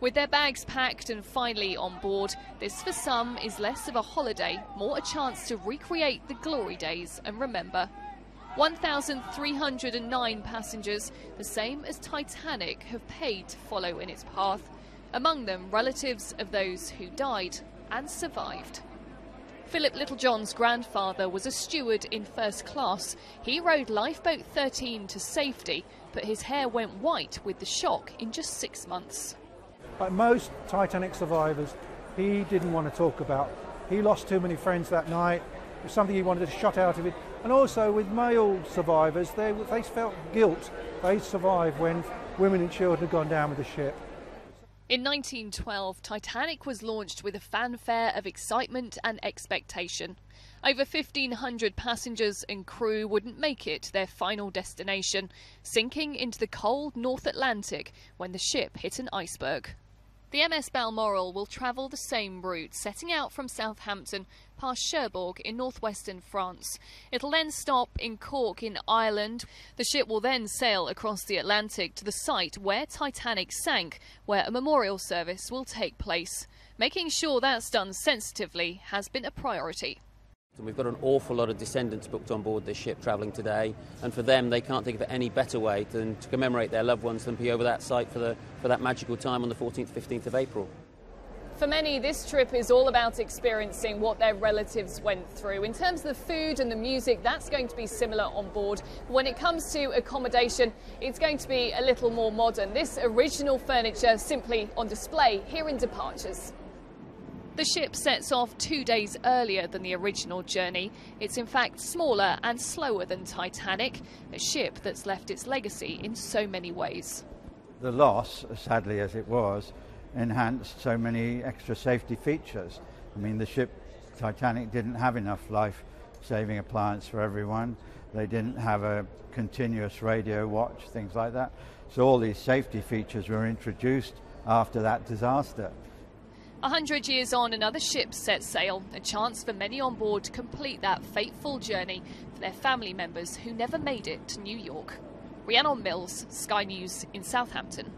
With their bags packed and finally on board, this for some is less of a holiday, more a chance to recreate the glory days and remember. 1,309 passengers, the same as Titanic, have paid to follow in its path. Among them, relatives of those who died and survived. Philip Littlejohn's grandfather was a steward in first class. He rode lifeboat 13 to safety, but his hair went white with the shock in just 6 months. Like most Titanic survivors, he didn't want to talk about. He lost too many friends that night. It was something he wanted to shut out of it. And also with male survivors, they felt guilt. They survived when women and children had gone down with the ship. In 1912, Titanic was launched with a fanfare of excitement and expectation. Over 1,500 passengers and crew wouldn't make it to their final destination, sinking into the cold North Atlantic when the ship hit an iceberg. The MS Balmoral will travel the same route, setting out from Southampton past Cherbourg in northwestern France. It'll then stop in Cork in Ireland. The ship will then sail across the Atlantic to the site where Titanic sank, where a memorial service will take place. Making sure that's done sensitively has been a priority. And we've got an awful lot of descendants booked on board this ship travelling today, and for them they can't think of any better way than to commemorate their loved ones than be over that site for that magical time on the 14th, 15th of April. For many, this trip is all about experiencing what their relatives went through. In terms of the food and the music, that's going to be similar on board. When it comes to accommodation, it's going to be a little more modern. This original furniture simply on display here in Departures. The ship sets off 2 days earlier than the original journey. It's in fact smaller and slower than Titanic, a ship that's left its legacy in so many ways. The loss, sadly as it was, enhanced so many extra safety features. I mean, the ship Titanic didn't have enough life-saving appliance for everyone. They didn't have a continuous radio watch, things like that. So all these safety features were introduced after that disaster. 100 years on, another ship sets sail, a chance for many on board to complete that fateful journey for their family members who never made it to New York. Rhiannon Mills, Sky News in Southampton.